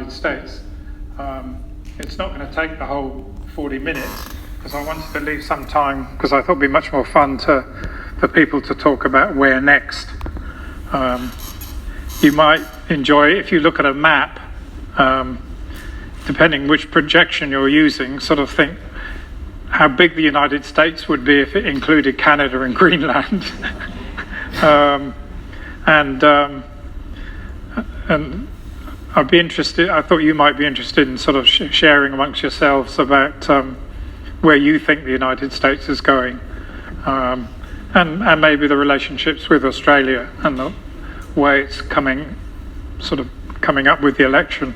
United States. It's not going to take the whole 40 minutes because I wanted to leave some time because I thought it'd be much more fun for people to talk about where next. You might enjoy, if you look at a map, depending which projection you're using, sort of think how big the United States would be if it included Canada and Greenland. And I'd be interested, I thought you might be interested in sort of sharing amongst yourselves about where you think the United States is going, and maybe the relationships with Australia and the way it's coming up with the election.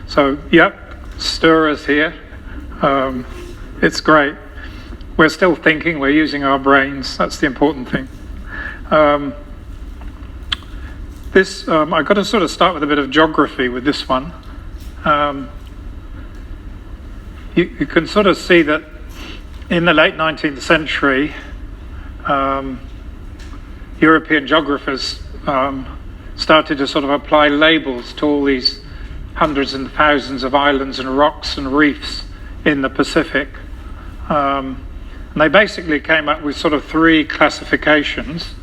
So, yep, Sturer's here. It's great. We're still thinking, we're using our brains, that's the important thing. I've got to sort of start with a bit of geography with this one. You can sort of see that in the late 19th century, European geographers started to sort of apply labels to all these hundreds and thousands of islands and rocks and reefs in the Pacific. And they basically came up with sort of three classifications.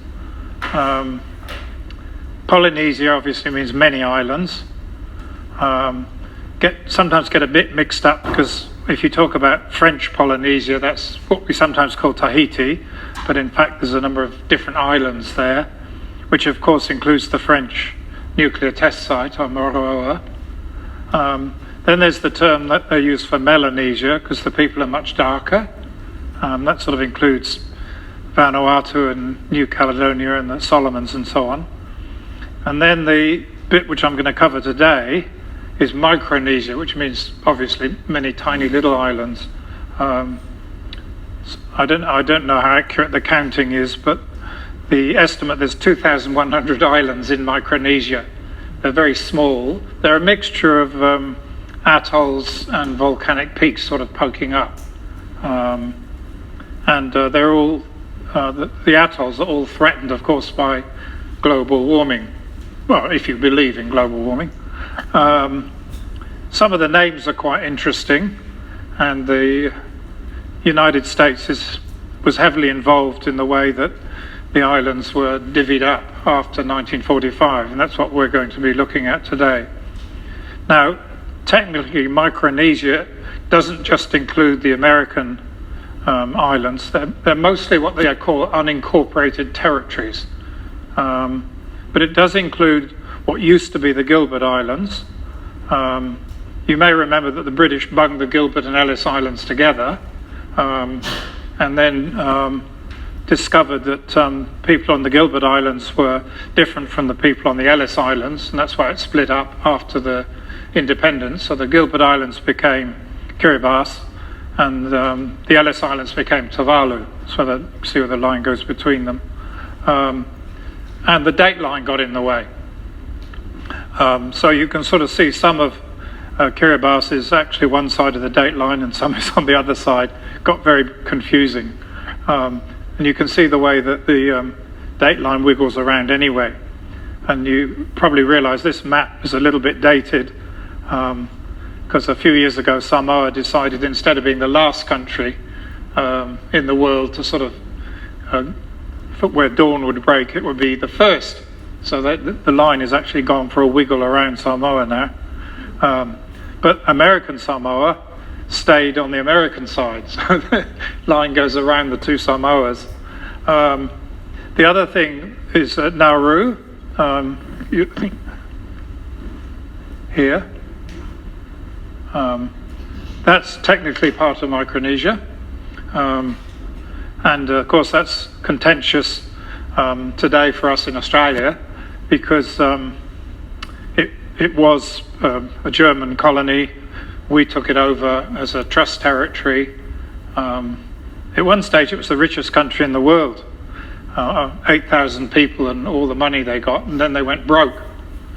Polynesia obviously means many islands. Sometimes get a bit mixed up because if you talk about French Polynesia, that's what we sometimes call Tahiti, but in fact there's a number of different islands there, which of course includes the French nuclear test site on Moroa. Then there's the term that they use for Melanesia because the people are much darker. That sort of includes Vanuatu and New Caledonia and the Solomons and so on. And then the bit which I'm going to cover today is Micronesia, which means obviously many tiny little islands. I don't know how accurate the counting is, but the estimate there's 2,100 islands in Micronesia. They're very small. They're a mixture of atolls and volcanic peaks sort of poking up. And they're all, the atolls are all threatened, of course, by global warming. Well, if you believe in global warming. Some of the names are quite interesting, and the United States was heavily involved in the way that the islands were divvied up after 1945, and that's what we're going to be looking at today. Now, technically, Micronesia doesn't just include the American islands. They're mostly what they call unincorporated territories. But it does include what used to be the Gilbert Islands. You may remember that the British bunged the Gilbert and Ellice Islands together, and then discovered that people on the Gilbert Islands were different from the people on the Ellice Islands, and that's why it split up after the independence. So the Gilbert Islands became Kiribati, and the Ellice Islands became Tuvalu. So see where the line goes between them. And the date line got in the way. So you can sort of see some of Kiribati is actually one side of the date line and some is on the other side. Got very confusing. And you can see the way that the date line wiggles around anyway. And you probably realise this map is a little bit dated because a few years ago Samoa decided, instead of being the last country in the world to sort of where dawn would break, it would be the first. So that the line is actually gone for a wiggle around Samoa now. But American Samoa stayed on the American side. So the line goes around the two Samoas. The other thing is Nauru. Here. That's technically part of Micronesia. And of course that's contentious today for us in Australia because it was a German colony. We took it over as a trust territory. At one stage it was the richest country in the world. 8,000 people and all the money they got, and then they went broke.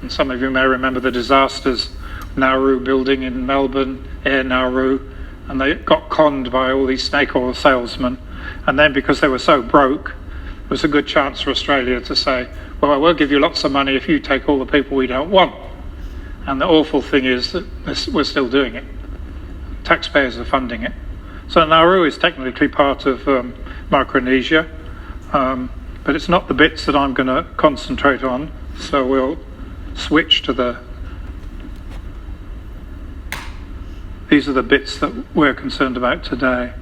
And some of you may remember the disasters, Nauru building in Melbourne, Air Nauru, and they got conned by all these snake oil salesmen. And then because they were so broke, it was a good chance for Australia to say, well, I will give you lots of money if you take all the people we don't want. And the awful thing is that we're still doing it. Taxpayers are funding it. So Nauru is technically part of Micronesia, but it's not the bits that I'm going to concentrate on. So we'll switch to these are the bits that we're concerned about today.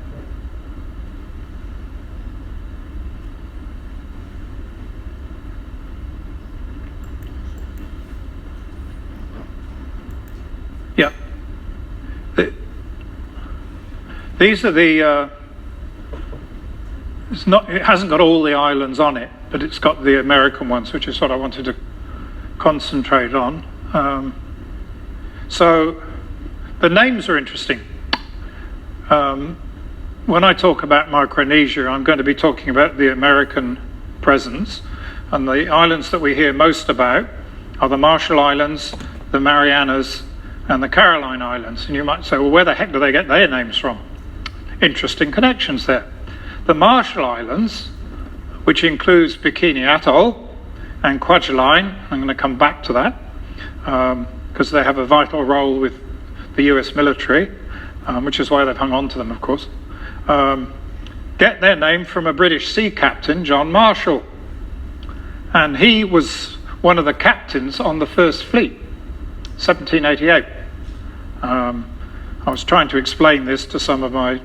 Yeah. These are the, it hasn't got all the islands on it, but it's got the American ones, which is what I wanted to concentrate on. So the names are interesting. When I talk about Micronesia, I'm going to be talking about the American presence, and the islands that we hear most about are the Marshall Islands, the Marianas, and the Caroline Islands. And you might say, well, where the heck do they get their names from? Interesting connections there. The Marshall Islands, which includes Bikini Atoll and Kwajalein, I'm going to come back to that, because they have a vital role with the US military, which is why they've hung on to them, of course, get their name from a British sea captain, John Marshall. And he was one of the captains on the First Fleet, 1788. I was trying to explain this to some of my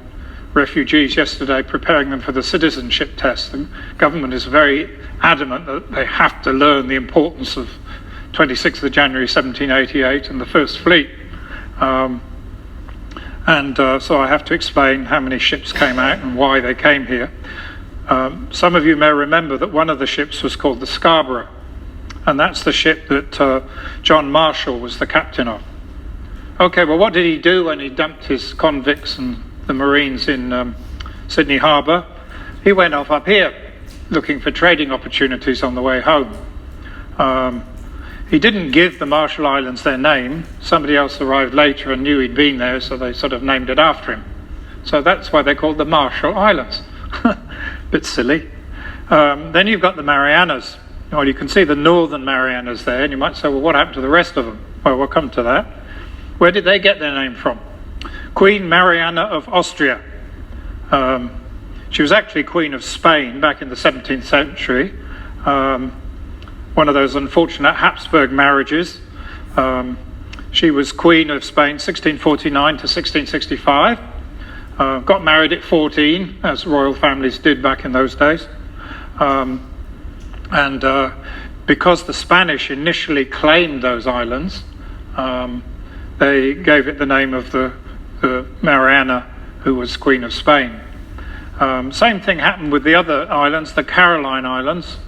refugees yesterday, preparing them for the citizenship test. The government is very adamant that they have to learn the importance of 26th of January 1788 and the First Fleet. So I have to explain how many ships came out and why they came here. Some of you may remember that one of the ships was called the Scarborough, and that's the ship that John Marshall was the captain of. Okay, well, what did he do when he dumped his convicts and the Marines in Sydney Harbour? He went off up here looking for trading opportunities on the way home. He didn't give the Marshall Islands their name. Somebody else arrived later and knew he'd been there, so they sort of named it after him. So that's why they're called the Marshall Islands. Bit silly. Then you've got the Marianas. Well, you can see the northern Marianas there, and you might say, well, what happened to the rest of them? Well, we'll come to that. Where did they get their name from? Queen Mariana of Austria. She was actually Queen of Spain back in the 17th century. One of those unfortunate Habsburg marriages. She was Queen of Spain 1649 to 1665. Got married at 14, as royal families did back in those days. Because the Spanish initially claimed those islands, they gave it the name of the Mariana, who was Queen of Spain. Same thing happened with the other islands, the Caroline Islands.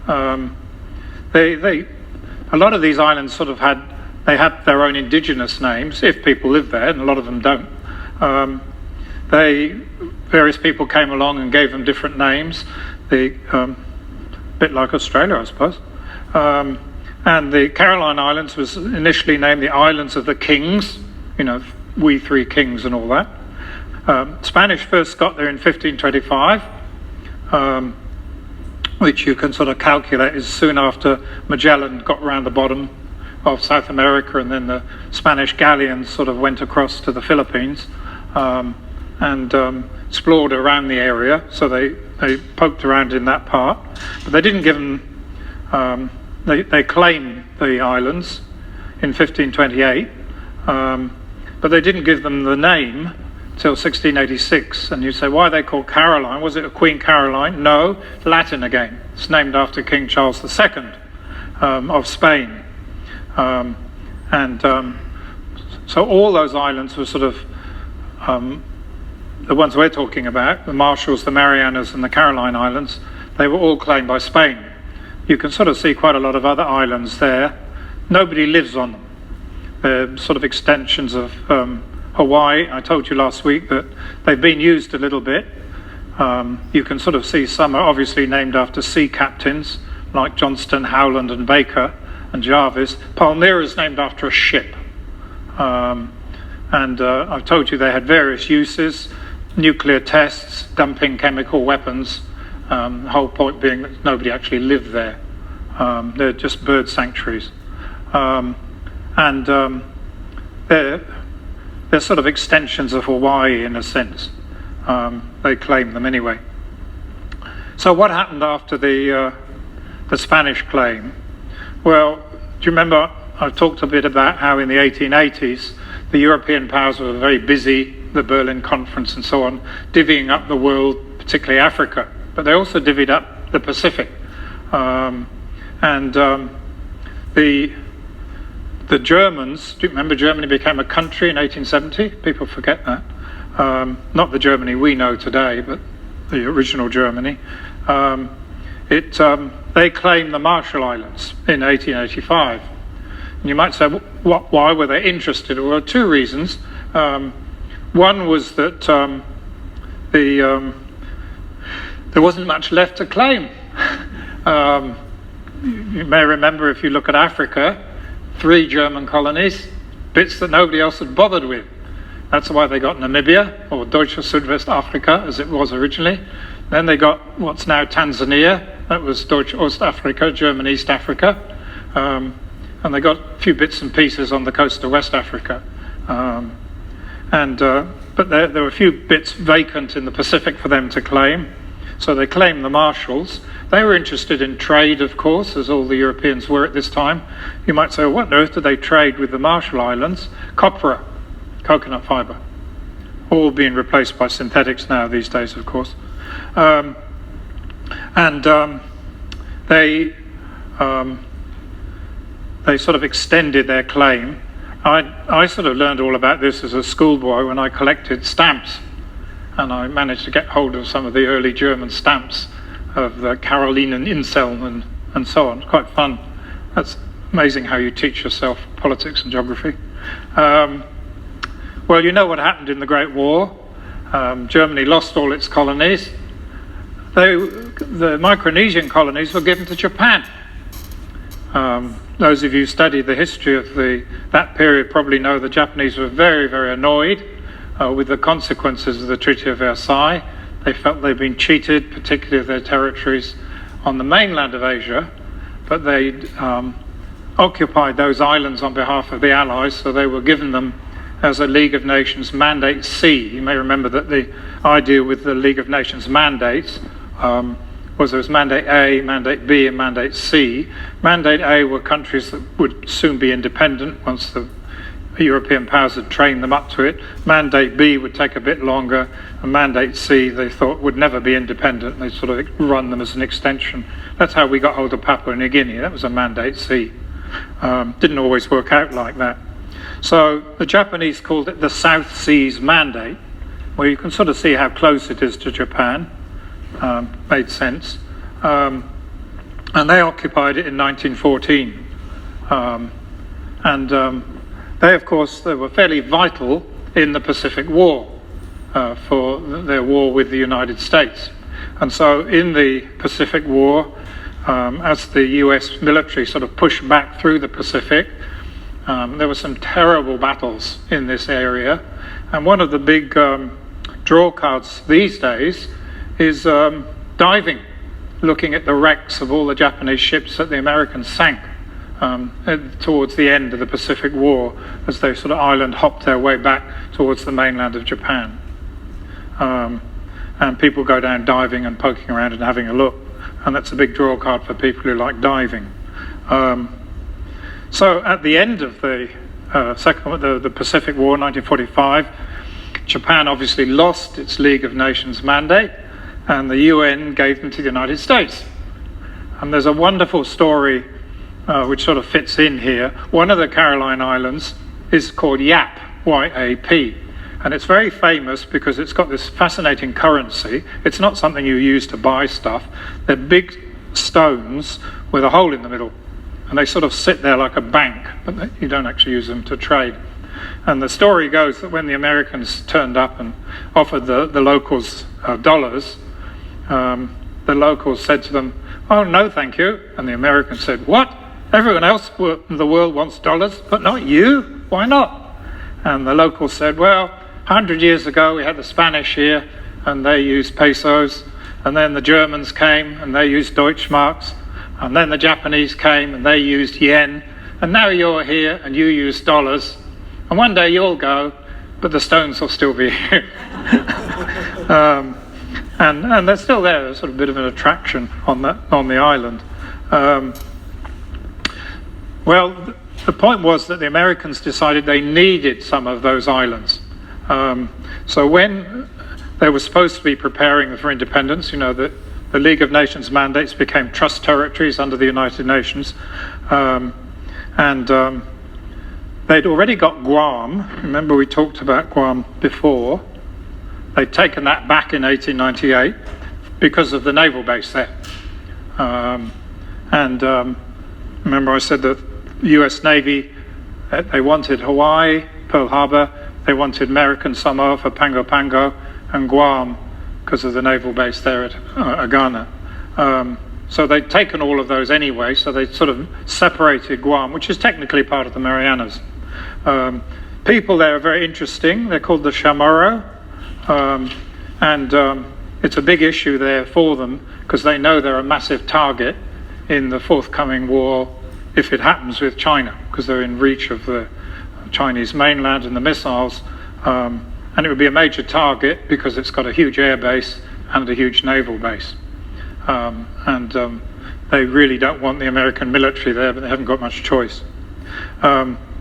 A lot of these islands sort of had their own indigenous names, if people live there, and a lot of them don't. Various people came along and gave them different names. A bit like Australia, I suppose. And the Caroline Islands was initially named the Islands of the Kings, we three kings and all that. Spanish first got there in 1525, which you can sort of calculate is soon after Magellan got around the bottom of South America, and then the Spanish galleons sort of went across to the Philippines and explored around the area. So they poked around in that part, but they didn't give them. They claimed the islands in 1528, but they didn't give them the name till 1686. And you say, why are they called Caroline? Was it a Queen Caroline? No, Latin again. It's named after King Charles II of Spain. So all those islands were sort of the ones we're talking about, the Marshalls, the Marianas, and the Caroline Islands. They were all claimed by Spain. You can sort of see quite a lot of other islands there. Nobody lives on them. They're sort of extensions of Hawaii. I told you last week that they've been used a little bit. You can sort of see some are obviously named after sea captains like Johnston, Howland and Baker and Jarvis. Palmyra is named after a ship. I've told you they had various uses, nuclear tests, dumping chemical weapons. The whole point being that nobody actually lived there. They're just bird sanctuaries. and they're sort of extensions of Hawaii in a sense. They claim them anyway. So what happened after the Spanish claim? Well, do you remember I've talked a bit about how in the 1880s the European powers were very busy, the Berlin Conference and so on, divvying up the world, particularly Africa, but they also divvied up the Pacific. The Germans, do you remember Germany became a country in 1870? People forget that. Not the Germany we know today, but the original Germany. They claimed the Marshall Islands in 1885. And you might say, why were they interested? Well, two reasons. One was that there wasn't much left to claim. You may remember, if you look at Africa, 3 German colonies, bits that nobody else had bothered with. That's why they got Namibia, or Deutsche Südwestafrika, as it was originally. Then they got what's now Tanzania, that was Deutsche Ostafrika, German East Africa. And they got a few bits and pieces on the coast of West Africa. But there were a few bits vacant in the Pacific for them to claim. So they claimed the Marshalls. They were interested in trade, of course, as all the Europeans were at this time. You might say, what on earth did they trade with the Marshall Islands? Copra, coconut fibre, all being replaced by synthetics now these days, of course. They sort of extended their claim. I sort of learned all about this as a schoolboy when I collected stamps, and I managed to get hold of some of the early German stamps of the Carolinen Inseln and so on. Quite fun. That's amazing how you teach yourself politics and geography. Well, you know what happened in the Great War. Germany lost all its colonies. The Micronesian colonies were given to Japan. Those of you who studied the history of that period probably know the Japanese were very, very annoyed with the consequences of the Treaty of Versailles. They felt they'd been cheated, particularly of their territories on the mainland of Asia, but they'd occupied those islands on behalf of the Allies, so they were given them as a League of Nations Mandate C. You may remember that the idea with the League of Nations mandates was there was Mandate A, Mandate B, and Mandate C. Mandate A were countries that would soon be independent once the European powers had trained them up to it. Mandate B would take a bit longer, and Mandate C they thought would never be independent. They sort of run them as an extension. That's how we got hold of Papua New Guinea. That was a Mandate C. Didn't always work out like that. So the Japanese called it the South Seas Mandate, where you can sort of see how close it is to Japan. Made sense. And they occupied it in 1914. They, of course, they were fairly vital in the Pacific War for their war with the United States. And so in the Pacific War, as the US military sort of pushed back through the Pacific, there were some terrible battles in this area. And one of the big draw cards these days is diving, looking at the wrecks of all the Japanese ships that the Americans sank towards the end of the Pacific War as they sort of island hopped their way back towards the mainland of Japan. And people go down diving and poking around and having a look, and that's a big draw card for people who like diving. So at the end of the Pacific War, 1945, Japan obviously lost its League of Nations mandate, and the UN gave them to the United States. And there's a wonderful story which sort of fits in here. One of the Caroline Islands is called YAP, Y-A-P, and it's very famous because it's got this fascinating currency. It's not something you use to buy stuff. They're big stones with a hole in the middle, and they sort of sit there like a bank, but you don't actually use them to trade. And the story goes that when the Americans turned up and offered the locals dollars, the locals said to them, "Oh, no, thank you." And the Americans said, "What? Everyone else in the world wants dollars, but not you? Why not?" And the locals said, "Well, 100 years ago we had the Spanish here, and they used pesos, and then the Germans came, and they used Deutschmarks, and then the Japanese came, and they used yen, and now you're here and you use dollars, and one day you'll go, but the stones will still be here. And they're still there. There's sort of a bit of an attraction on the island. Well, the point was that the Americans decided they needed some of those islands. So when they were supposed to be preparing for independence, the League of Nations mandates became trust territories under the United Nations. They'd already got Guam. Remember, we talked about Guam before. They'd taken that back in 1898 because of the naval base there. Remember I said that the US Navy, they wanted Hawaii, Pearl Harbor, they wanted American Samoa for Pago Pago, and Guam because of the naval base there at Agana. So they'd taken all of those anyway, so they sort of separated Guam, which is technically part of the Marianas. People there are very interesting. They're called the Chamorro. It's a big issue there for them because they know they're a massive target in the forthcoming war if it happens with China, because they're in reach of the Chinese mainland and the missiles. And it would be a major target because it's got a huge air base and a huge naval base. They really don't want the American military there, but they haven't got much choice.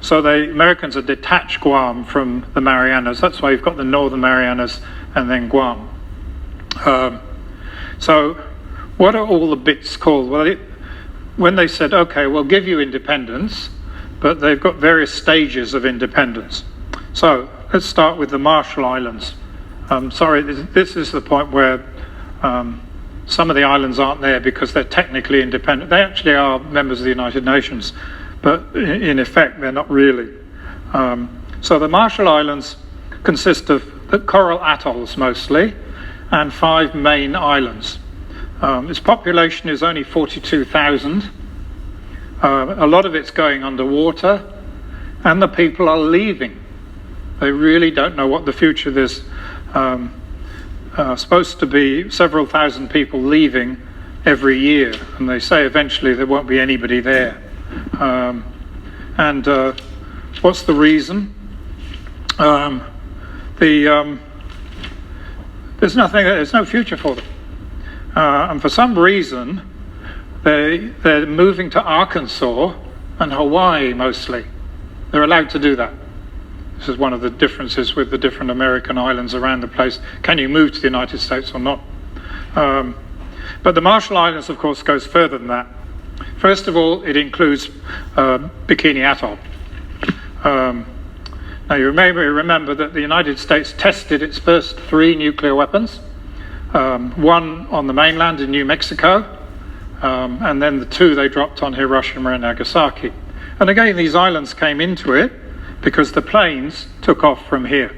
So the Americans have detached Guam from the Marianas. That's why you've got the Northern Marianas and then Guam. So what are all the bits called? Well, when they said, okay, we'll give you independence, but they've got various stages of independence. So let's start with the Marshall Islands. This is the point where some of the islands aren't there because they're technically independent. They actually are members of the United Nations, but in effect they're not really. So the Marshall Islands consist of the coral atolls mostly and 5 main islands. Its population is only 42,000. A lot of it's going underwater, and the people are leaving. They really don't know what the future is. Supposed to be several thousand people leaving every year, and they say eventually there won't be anybody there. What's the reason? There's no future for them. And for some reason, they're moving to Arkansas and Hawaii mostly. They're allowed to do that. This is one of the differences with the different American islands around the place. Can you move to the United States or not? But the Marshall Islands, of course, goes further than that. First of all, it includes Bikini Atoll. Now, you may remember that the United States tested its first 3 nuclear weapons, one on the mainland in New Mexico, and then the 2 they dropped on Hiroshima and Nagasaki. And again, these islands came into it because the planes took off from here.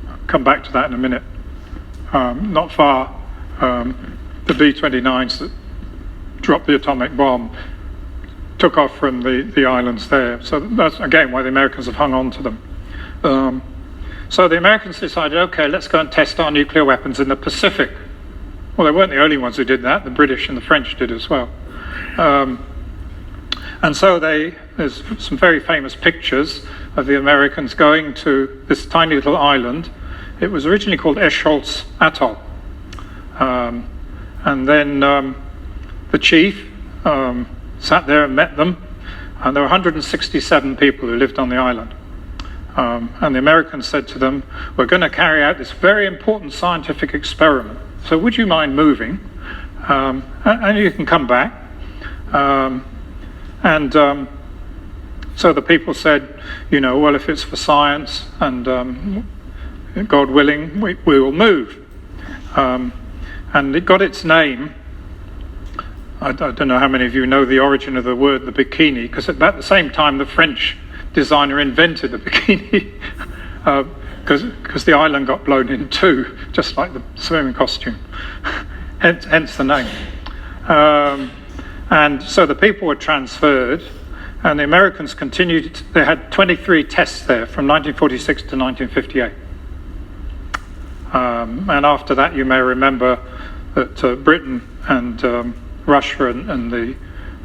I'll come back to that in a minute. Not far, the B-29s that dropped the atomic bomb took off from the islands there. So that's, again, why the Americans have hung on to them. So the Americans decided, okay, let's go and test our nuclear weapons in the Pacific. Well, they weren't the only ones who did that. The British and the French did as well. And so there's some very famous pictures of the Americans going to this tiny little island. It was originally called Eschscholtz Atoll. And then the chief sat there and met them. And there were 167 people who lived on the island. And the Americans said to them, we're going to carry out this very important scientific experiment. So would you mind moving? And you can come back. So the people said, well, if it's for science and God willing, we will move. And it got its name. I don't know how many of you know the origin of the word, the bikini, because at about the same time the French designer invented the bikini, because the island got blown in 2, just like the swimming costume, hence the name. And so the people were transferred, and the Americans continued. They had 23 tests there from 1946 to 1958. And after that, you may remember that Britain and Russia and the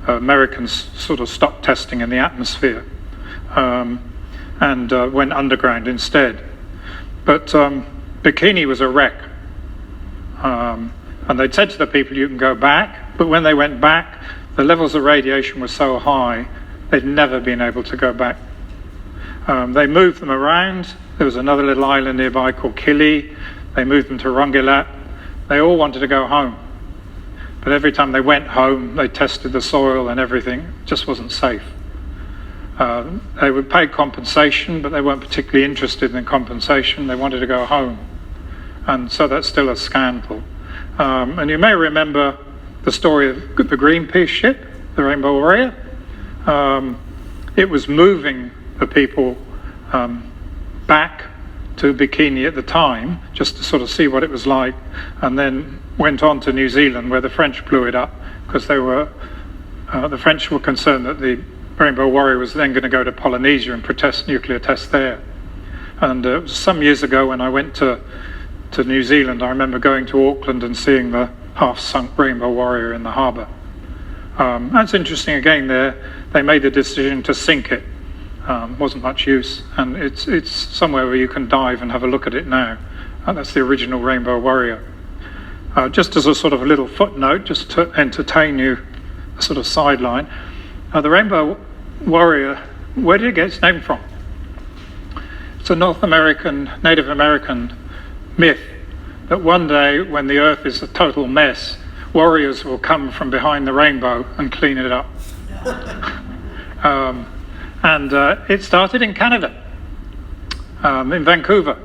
Americans sort of stopped testing in the atmosphere and went underground instead. But Bikini was a wreck. And they'd said to the people, you can go back. But when they went back, the levels of radiation were so high, they'd never been able to go back. They moved them around. There was another little island nearby called Kili. They moved them to Rongelat. They all wanted to go home. But every time they went home, they tested the soil and everything. It just wasn't safe. They would pay compensation, but they weren't particularly interested in compensation. They wanted to go home. And so that's still a scandal. And you may remember the story of the Greenpeace ship, the Rainbow Warrior. It was moving the people back to Bikini at the time, just to sort of see what it was like, and then went on to New Zealand, where the French blew it up, because the French were concerned that the Rainbow Warrior was then going to go to Polynesia and protest nuclear tests there. And it was some years ago when I went to New Zealand, I remember going to Auckland and seeing the half-sunk Rainbow Warrior in the harbour. That's interesting again there. They made the decision to sink it. Wasn't much use, and it's somewhere where you can dive and have a look at it now. And that's the original Rainbow Warrior. Just as a sort of a little footnote, just to entertain you, a sort of sideline, the Rainbow Warrior, where did it get its name from? It's a North American, Native American myth that one day when the earth is a total mess, warriors will come from behind the rainbow and clean it up. And it started in Canada, in Vancouver.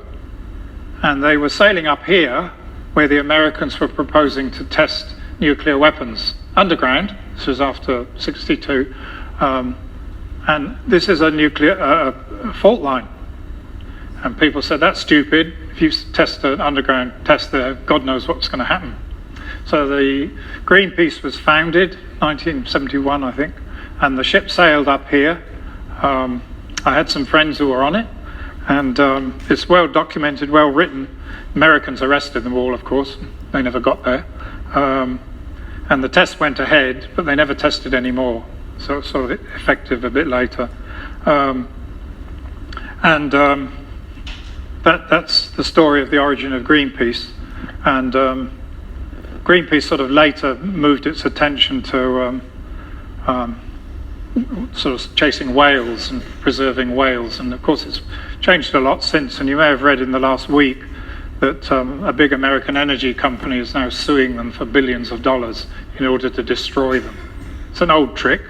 And they were sailing up here where the Americans were proposing to test nuclear weapons underground. This was after 62. And this is a nuclear fault line. And people said, that's stupid. If you test an underground test there, God knows what's going to happen. So the Greenpeace was founded, 1971, I think. And the ship sailed up here. I had some friends who were on it, and it's well documented, well written. Americans arrested them all, of course. They never got there. And the test went ahead, but they never tested anymore. So it's sort of effective a bit later. That's the story of the origin of Greenpeace. And Greenpeace sort of later moved its attention to sort of chasing whales and preserving whales, and of course it's changed a lot since. And you may have read in the last week that a big American energy company is now suing them for billions of dollars in order to destroy them. It's an old trick.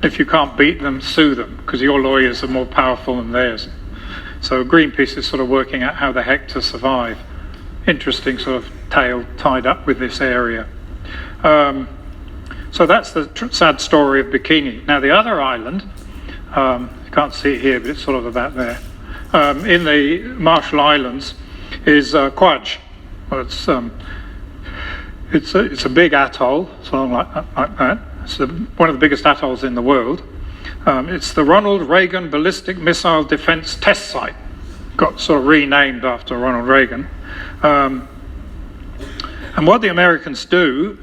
If you can't beat them, sue them, because your lawyers are more powerful than theirs. So Greenpeace is sort of working out how the heck to survive. Interesting sort of tale tied up with this area. So that's the sad story of Bikini. Now the other island, you can't see it here, but it's sort of about there, in the Marshall Islands is Kwaj. Well, it's a big atoll, something like that. It's one of the biggest atolls in the world. It's the Ronald Reagan Ballistic Missile Defense Test Site. Got sort of renamed after Ronald Reagan. And what the Americans do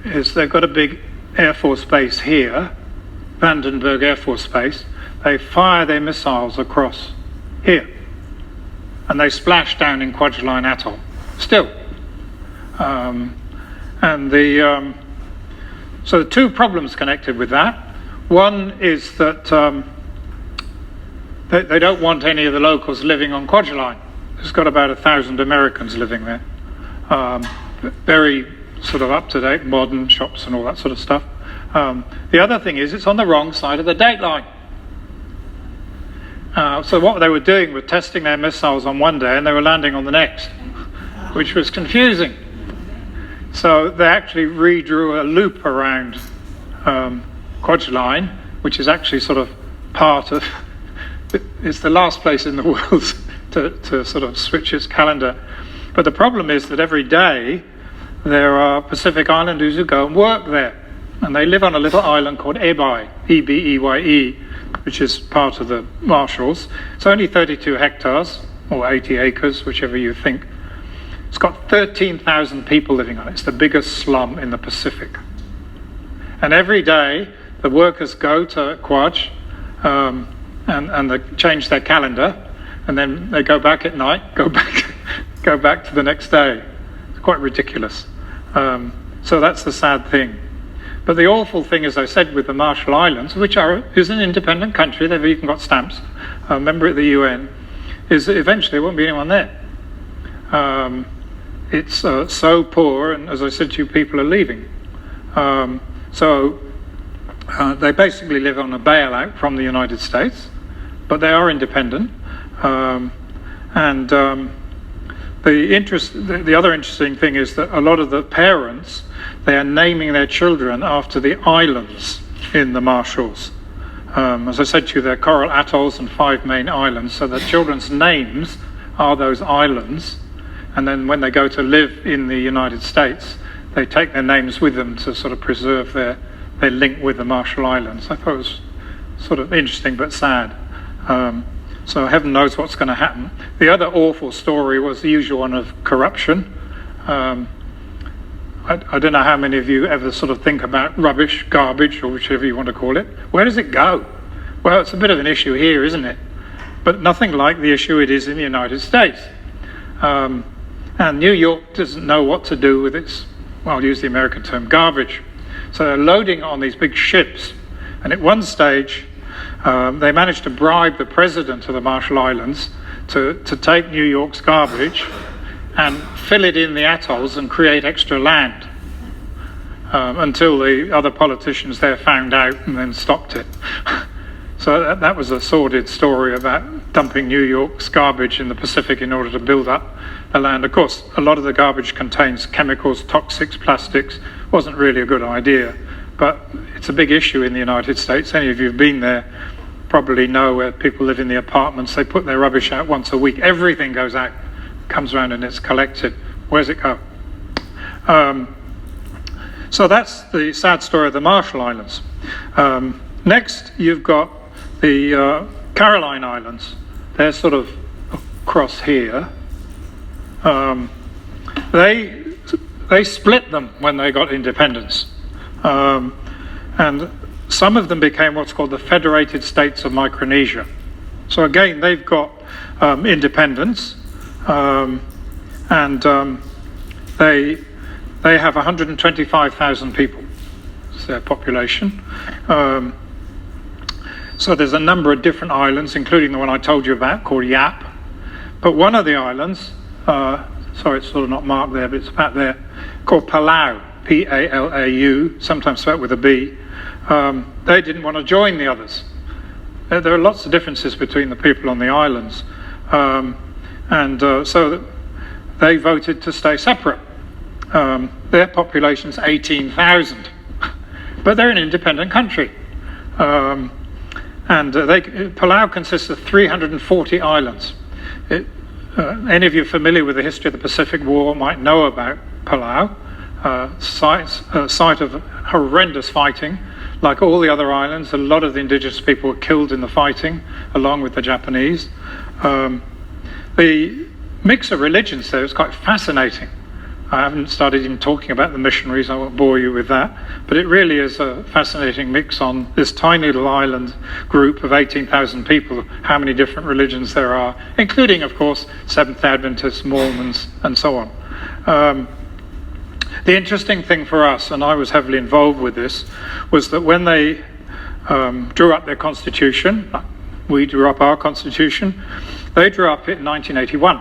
is they've got a big Air Force base here, Vandenberg Air Force Base. They fire their missiles across here, and they splash down in Kwajalein Atoll still. So the two problems connected with that. One is that they don't want any of the locals living on Kwajalein. There's got about 1,000 Americans living there. Very sort of up-to-date, modern shops and all that sort of stuff. The other thing is it's on the wrong side of the date line. So what they were doing was testing their missiles on one day and they were landing on the next, which was confusing. So they actually redrew a loop around Kwajalein, which is actually sort of part of, it's the last place in the world to sort of switch its calendar. But the problem is that every day there are Pacific Islanders who go and work there. And they live on a little island called Ebeye, E-B-E-Y-E, which is part of the Marshalls. It's only 32 hectares, or 80 acres, whichever you think. It's got 13,000 people living on it. It's the biggest slum in the Pacific. And every day, the workers go to Quaj, and they change their calendar, and then they go back at night, go back to the next day. It's quite ridiculous. So that's the sad thing. But the awful thing, as I said, with the Marshall Islands, which is an independent country, they've even got stamps, a member of the UN, is that eventually there won't be anyone there. It's so poor, and as I said to you, people are leaving. They basically live on a bailout from the United States, but they are independent. The other interesting thing is that a lot of the parents, they are naming their children after the islands in the Marshalls. As I said to you, there are coral atolls and 5 main islands, so the children's names are those islands. And then when they go to live in the United States, they take their names with them to sort of preserve their link with the Marshall Islands. I thought it was sort of interesting but sad. So heaven knows what's going to happen. The other awful story was the usual one of corruption. I don't know how many of you ever sort of think about rubbish, garbage, or whichever you want to call it. Where does it go? Well, it's a bit of an issue here, isn't it? But nothing like the issue it is in the United States. And New York doesn't know what to do with its, well, I'll use the American term, garbage. So they're loading on these big ships. And at one stage, they managed to bribe the president of the Marshall Islands to take New York's garbage and fill it in the atolls and create extra land until the other politicians there found out and then stopped it. So that was a sordid story about dumping New York's garbage in the Pacific in order to build up the land. Of course, a lot of the garbage contains chemicals, toxics, plastics. Wasn't really a good idea, but it's a big issue in the United States. Any of you who've been there probably know where people live in the apartments. They put their rubbish out once a week. Everything goes out, comes around and it's collected. Where's it go? So that's the sad story of the Marshall Islands. Next, you've got the Caroline Islands. They're sort of across here. They split them when they got independence. And some of them became what's called the Federated States of Micronesia. So again, they've got independence, and they have 125,000 people. That's their population. So there's a number of different islands, including the one I told you about called Yap. But one of the islands, sorry, it's sort of not marked there, but it's about there, called Palau, P-A-L-A-U, sometimes spelled with a B. They didn't want to join the others. There are lots of differences between the people on the islands. So they voted to stay separate. Their population's 18,000, but they're an independent country. Palau consists of 340 islands. Any of you familiar with the history of the Pacific War might know about Palau, site of horrendous fighting. Like all the other islands, a lot of the indigenous people were killed in the fighting, along with the Japanese. The mix of religions there is quite fascinating. I haven't started even talking about the missionaries, I won't bore you with that, but it really is a fascinating mix on this tiny little island group of 18,000 people, how many different religions there are, including, of course, Seventh Adventists, Mormons, and so on. The interesting thing for us, and I was heavily involved with this, was that when they drew up their constitution, we drew up our constitution, they drew up it in 1981.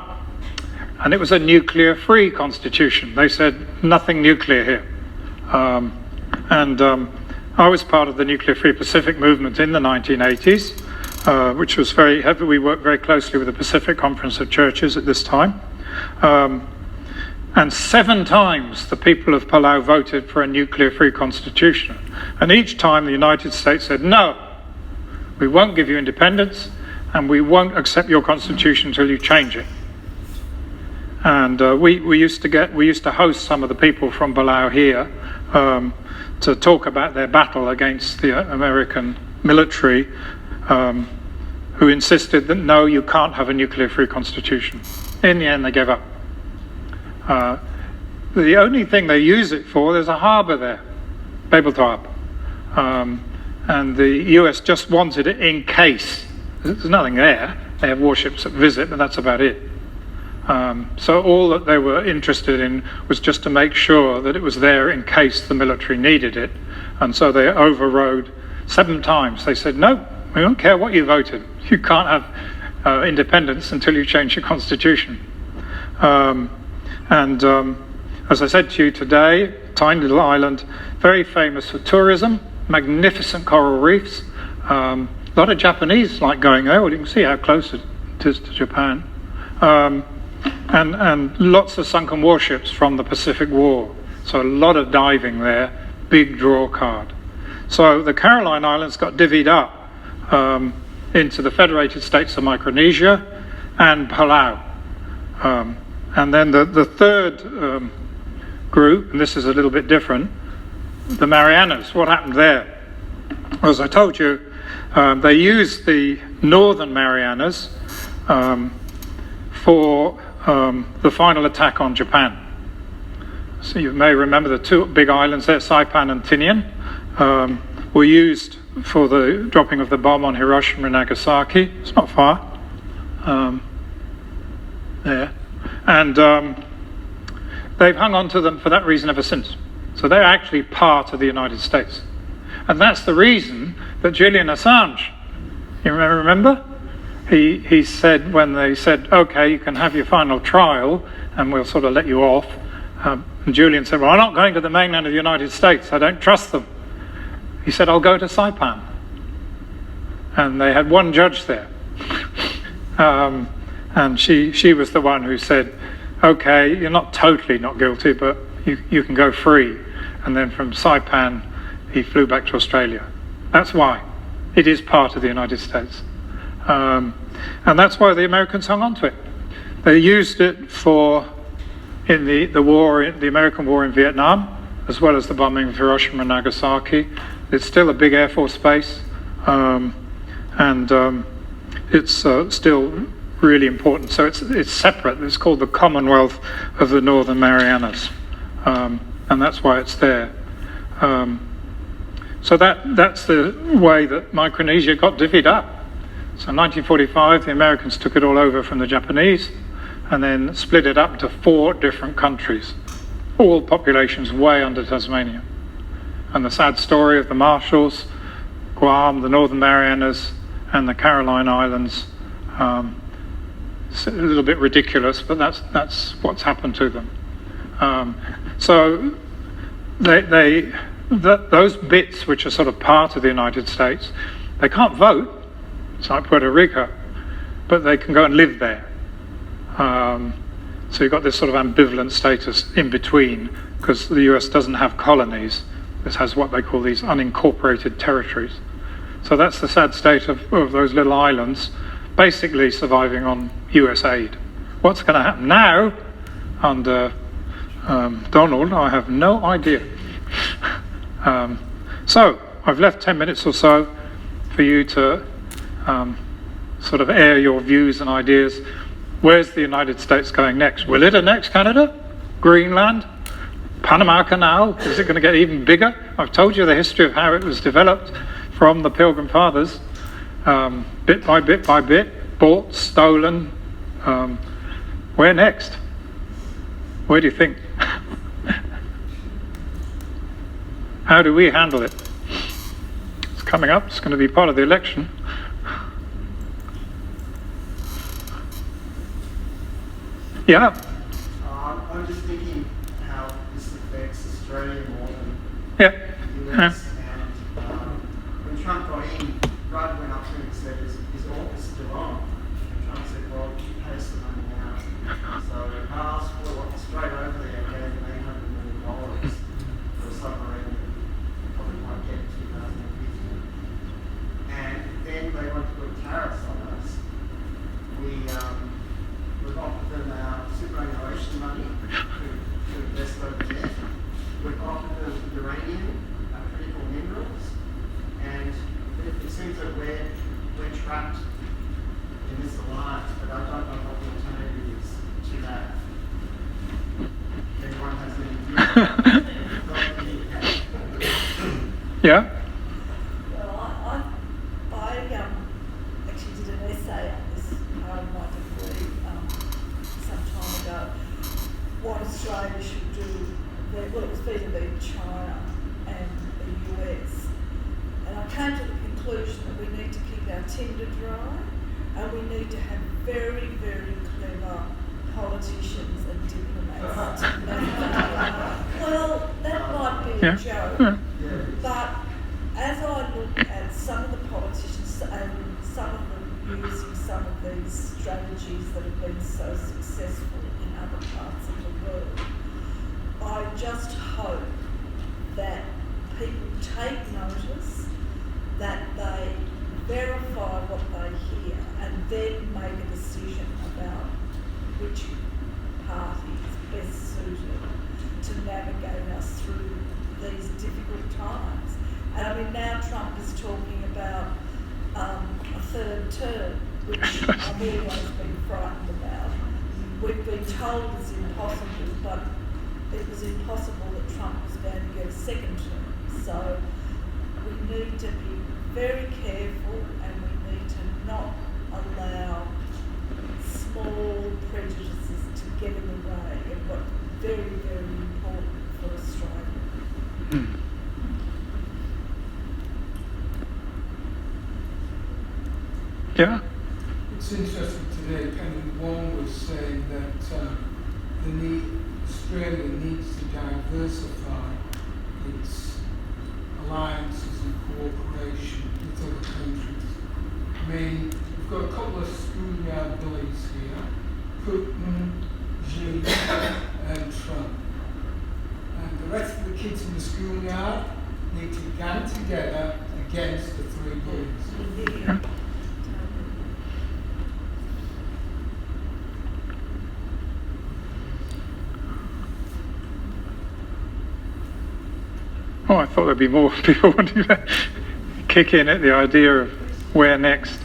And it was a nuclear-free constitution. They said, nothing nuclear here. I was part of the Nuclear-Free Pacific movement in the 1980s, which was very heavy. We worked very closely with the Pacific Conference of Churches at this time. And 7 times the people of Palau voted for a nuclear-free constitution. And each time the United States said, no, we won't give you independence, and we won't accept your constitution until you change it. And we used to host some of the people from Palau here to talk about their battle against the American military, who insisted that no, you can't have a nuclear-free constitution. In the end, they gave up. The only thing they use it for, there's a harbour there, Babelthorpe. And the US just wanted it in case. There's nothing there. They have warships that visit, but that's about it. So all that they were interested in was just to make sure that it was there in case the military needed it. And so they overrode 7 times. They said, no, we don't care what you voted. You can't have independence until you change your constitution. As I said to you today, tiny little island, very famous for tourism, magnificent coral reefs. A lot of Japanese like going there. Well, you can see how close it is to Japan. And lots of sunken warships from the Pacific War. So a lot of diving there, big draw card. So the Caroline Islands got divvied up into the Federated States of Micronesia and Palau. And then the third group, and this is a little bit different, the Marianas. What happened there? As I told you, they used the Northern Marianas for the final attack on Japan. So you may remember the 2 big islands there, Saipan and Tinian, were used for the dropping of the bomb on Hiroshima and Nagasaki. It's not far. There. And they've hung on to them for that reason ever since. So they're actually part of the United States. And that's the reason that Julian Assange, you remember? He said, when they said, okay, you can have your final trial and we'll sort of let you off. And Julian said, well, I'm not going to the mainland of the United States. I don't trust them. He said, I'll go to Saipan. And they had one judge there. And she was the one who said, okay, you're not totally not guilty, but you can go free. And then from Saipan, he flew back to Australia. That's why. It is part of the United States. And that's why the Americans hung on to it. They used it in the war, the American war in Vietnam, as well as the bombing of Hiroshima and Nagasaki. It's still a big Air Force base, and it's still really important. So it's separate. It's called the Commonwealth of the Northern Marianas, and that's why it's there. So that's the way that Micronesia got divvied up. So in 1945, the Americans took it all over from the Japanese and then split it up into 4 different countries, all populations way under Tasmania. And the sad story of the Marshalls, Guam, the Northern Marianas, and the Caroline Islands, it's a little bit ridiculous, but that's what's happened to them. So those bits which are sort of part of the United States, they can't vote. It's like Puerto Rico, but they can go and live there. So you've got this sort of ambivalent status in between, because the US doesn't have colonies. This has what they call these unincorporated territories. So that's the sad state of those little islands, basically surviving on US aid. What's going to happen now under Donald, I have no idea. So I've left 10 minutes or so for you to sort of air your views and ideas. Where's the United States going next? Will it annex Canada? Greenland? Panama Canal? Is it going to get even bigger? I've told you the history of how it was developed from the Pilgrim Fathers, bit by bit by bit, bought, stolen. Where next? Where do you think? How do we handle it? It's coming up. It's going to be part of the election. Yeah. I'm just thinking how this affects Australia more than Yeah. the US. And when Trump got in, Rudd went up to him and said, is AUKUS still on? And Trump said, well, pay us the money now. So I asked for what straight over there gave them $800 million for a submarine that probably might get in 2015. And then they want to put tariffs on us. We've offered them our superannuation money to invest over there. We've offered them uranium, critical minerals, and it seems that we're trapped in this alliance, but I don't know what the alternative is to that. If anyone has any views. Yeah. China and the US. And I came to the conclusion that we need to keep our tinder dry, and we need to have very, very clever politicians and diplomats to navigate. Well, that might be a joke, but as I look at some of the politicians and some of them using some of these strategies that have been so successful in other parts of the world, I just hope that people take notice, that they verify what they hear, and then make a decision about which party is best suited to navigate us through these difficult times. And I mean, now Trump is talking about a third term, which I've always been frightened about. We've been told it's impossible, but it was impossible that Trump was going to get a second term. So we need to be very careful, and we need to not allow small prejudices to get in the way of what's very, very important for Australia. Yeah. It's interesting today, Penny Wong was saying that Australia needs to diversify its alliances and cooperation with other countries. I mean, we've got a couple of schoolyard bullies here, Putin, Xi and Trump. And the rest of the kids in the schoolyard need to gang together against the three bullies. Yeah. Oh, I thought there'd be more people wanting to kick in at the idea of where next.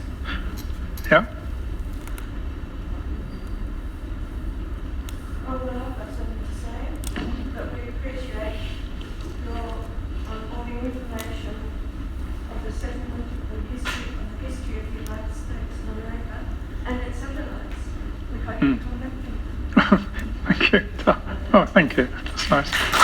Yeah? Oh, well, I've got something to say, that we appreciate your ongoing information of the settlement and history of the United States and America and its satellites. We hope you come back to it. Thank you. Oh, thank you. That's nice.